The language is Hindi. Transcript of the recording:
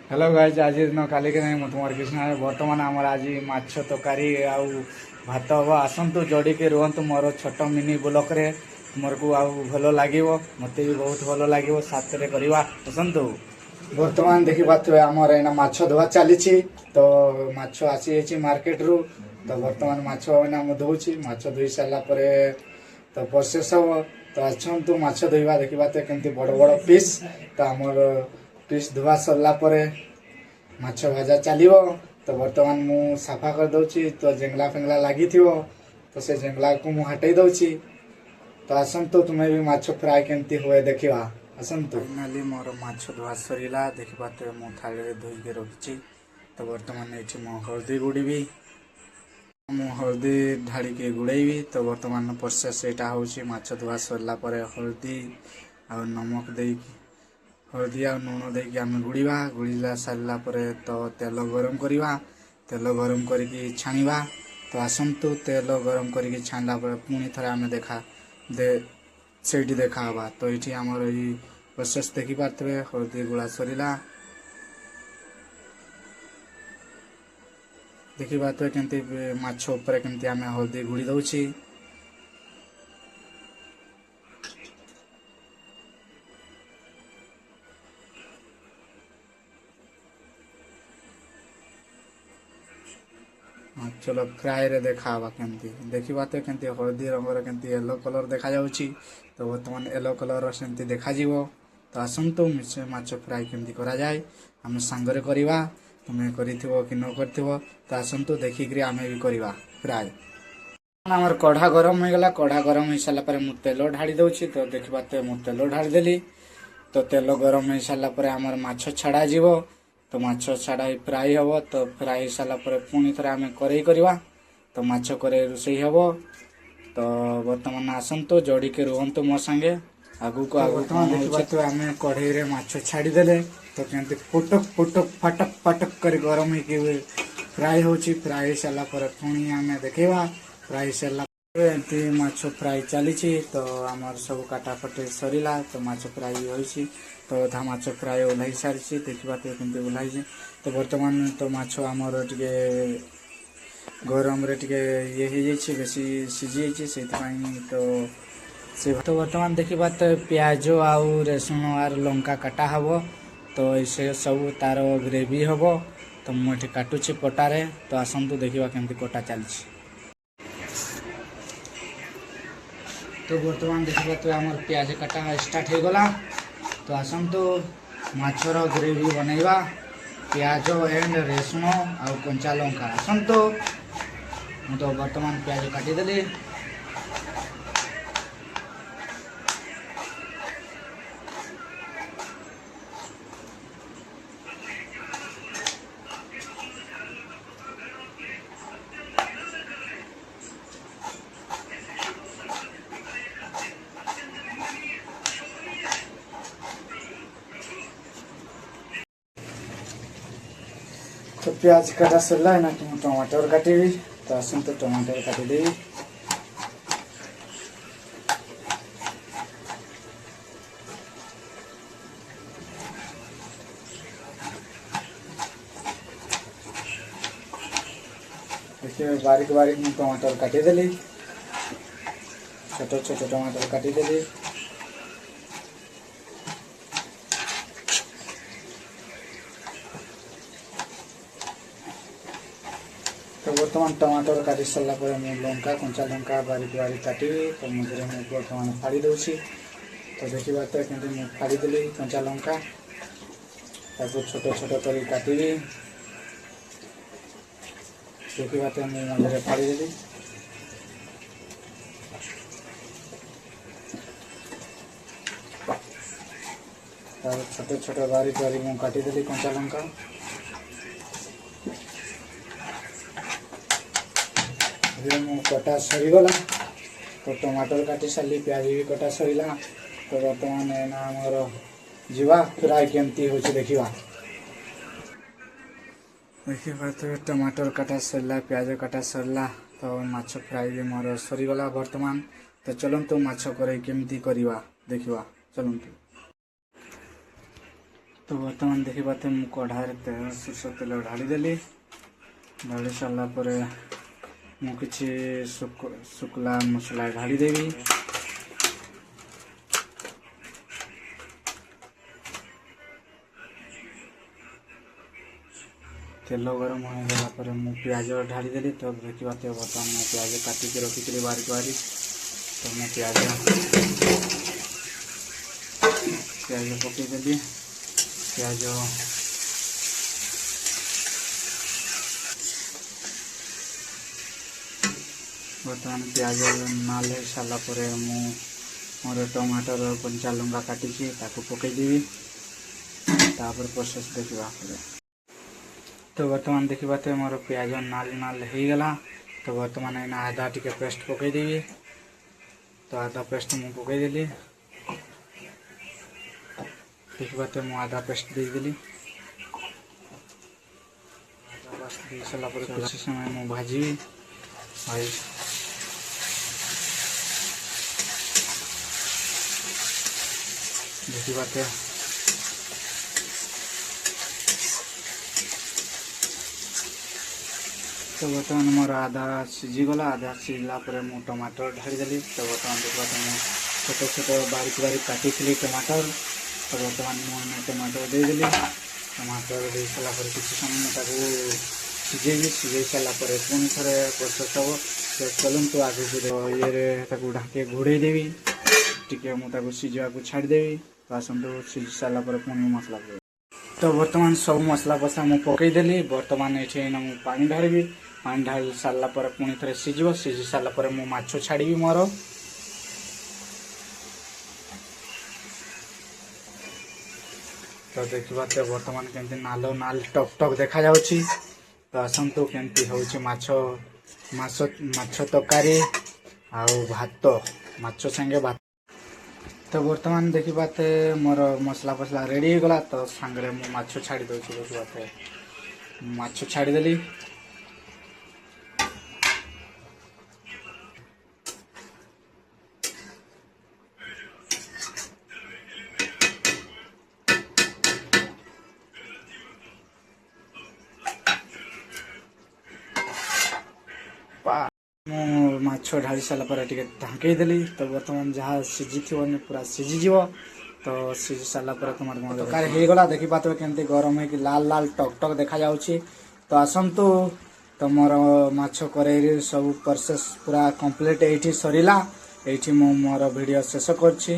हेलो गाइज आज दिन काली के नहीं तुम कृष्ण बर्तमान आमर आज माछ तरकारी आउ भात हम आसतु जोड़ी के रुहतु मोर छोट मिनी ब्लॉक रे तुमको आउ भल लगे मत भी बहुत भल लगे साथ में करवा आसतु बर्तमान देखी पारे आमर एना माछ धुआ चली तो माछ आसी मार्केट रु तो बर्तमान माछ एना धोची माछ धोई सारापर तो प्रोसेस हम तो आसतु माछ धोवा देखी पाते केमती बड़ बड़ पीस तो आमर पीस धुआ सरला माछ भजा चलो तो बर्तमान मु साफा कर दौची तो जेंगला फेंगला लगी तो से जेंगला को मु हटई दौची तो आसतु तुम्हें भी माछ फ्राए केमती हुए देखा आसतु फाइनाली मोर माछ धुआ सरला देखी पाते मु थाली धोईके रखी तो बर्तमान ये मो हल्दी गुड़बी मु हल्दी ढाड़ी के गुड़ेबी तो बर्तमान प्रोसेस यहाँ हूँ माछ धुआ सरला हल्दी आ नमक दे हल्दी आ लुण देकी आम गुड़ा गुड़ा सारा तो तेल गरम करवा तेल गरम करके छाणवा तो आसतु तेल गरम करके छाणला पुणी थे आम देखा से देखा तो ये आमर ये प्रोसेस देखी पारे हल्दी गुड़ा सरला देखी पारे केमती माछ उपर केमती आम हल्दी गुड़ी दौची चलो फ्राए रे देखा केमती देखी पाते केमती हल्दी रंगर केमती येलो कलर देखा जाउची तो बर्तमान येलो कलर सेमती देखा जीवो तो आसतु मिसे माछ फ्राए केमती करा जाए आम सांगरे करवा तुम करिथिबो कि न करथिबो तो आसतु देखिक आमे भी करवा फ्राए आमर कढ़ा गरम हो गला कढ़ा गरम हो सारा पर मु तेल ढाड़ी दउची तो देखि पाते मु तेल ढाड़ी देली तो तेल गरम हो सारा पर आमर माछ छाड़ा जीवो तो माछ छाड़ा फ्राए हम तो फ्राए सारापर पुणी थे आम कड़े करवा तो माछ कड़े रोषे हम तो बर्तमान आसतु जोड़ी के रुहतु मो सांगे आगू को आगू तो आम कड़े माछ छाड़ीदे तो कमी पुटक पुटक फाटक फाटक कर गरम हो फ्राए हो फ्राए सारापर पुणी आम देखा फ्राए सारा एमती माछ फ्राए चली तो आमर सब काटाफटे सरला तो माछ फ्राए होती तो अधा माछ फ्राए ओह्ल सारी देखा केमती ओह्ल तो बर्तमान तो माछ आमर टे गरम रे टे ये हो बेसी सीझी से तो बर्तमान देखी पाते प्याज आउ रसुण आर लंका काटा हम तो से सब तार ग्रेवी हम तो मुझे काटुची पटारे तो आसतु देखा केमती कटा चलती तो बर्तमान देखी पाते आमर प्याज काटा स्टार्ट हो गला तो आसतु माछर ग्रेवी बनैबा प्याज एंड रसुण आउ कंचा लंका आसतु मु तो बर्तमान प्याज काटिदेली तो प्याज काटा सरला है ना टमाटर काटी तो आसतु टमाटर काटिदेवी देखिए बारीक बारीक मैं टमाटर काटिदेली छोट छोट टमाटर काटिदेली तो बर्तमान टमाटर काटी सारा मुझे लंका कंचा लंका बारीक बारीक काटी तो मुझे मुझे बर्तमान फाड़ी दूसरी तो देखी पाते कि मुझे फाड़ीदेली कंचा लंका छोट छोट कर काटी देखी पाते मुझे मझे फाड़ीदेली छोट छोट बारीक बारीक मुझे काटिदेली कंचा लंका कटा सरीगला तो टमाटर काटी सारी प्याज भी कटा सरला तो बर्तमान आमर जीवा फ्राए केमती हो देखा देखिए पाते टमाटर काटा सरला प्याज काटा सरला तो माछ फ्राए भी मोर सरीगला बर्तमान तो चलतु माछ करे केमती करवा देखा चलतु तो बर्तमान देखिए मु कढ़ाई सोर्ष तेल ढाली देली ढाली सारा पर मु किछि शुक्ला मसला ढाली देवी तेल गरम होगा पर मु प्याज ढाली देली तो देखिए बर्तमान मैं प्याज काटिक रखी बारीक बारीक तो मैं प्याज पकईदेली प्याज बर्तमान प्याज नाल हो सारा पर मोर टमाटर कंचा लंका काटी पकईदेवी तापर प्रोसेस देखा तो बर्तमान देखिए मोर प्याज नाल नाल हो गला तो बर्तमान एना आधा टिके पेस्ट पकईदेवी तो आधा पेस्ट मु पकईदेली देखिए मु आधा पेस्ट देदेली दे सारा कुछ समय मु भाजी देखिए तो बर्तमान मोर आधा सीझीगला आधा सीझला मु टमाटर ढाली देली तो बर्तमान देखा छोट छोट बारीक बारीक काटी टमाटर तो बर्तमान मुझे टमाटर देदेली टमाटर दे सारा किसी समय मुझे सीझेबी सीझे सारापर पुणी थे प्रोसेस हम तो चलतु आगे ये ढाके घोड़े देवी टी मुझे सीझा छाड़देवी तो आसतु सीझी सारापर पुणी मसला तो बर्तमान सब मसला पसा मु पकईदेली बर्तमान ये पानी ढाली पानी ढाली सारापर पुणी थे सीझ सीझी सारापर मु माछ छाड़ी मोर तो देखा बर्तमान केमती नाल नाल टक टक देखा जाउछि तो आसतु केमती होउछि माछ तरकारी आउ भात माछ संगे भात तो बर्तमान देखिए मोर मसला फसला रेडी हो गला तो सांगरे मु माछ छाड़ी दउछि देखिए माछ छाड़ीदेली मु माछ ढाली सारा पर ढांकई देली तो बर्तमान जहाँ सीझी थी पूरा सीझीज तो सीझी सारा पर तुम तरकारी हो गला देखी पाते केमती गरम है कि लाल लाल टक टक देखा जाउछि तो आसतु तो मोर माछ करेई सब प्रोसेस पूरा कंप्लीट एठी सरीला एठी मो मोर वीडियो शेष करछि।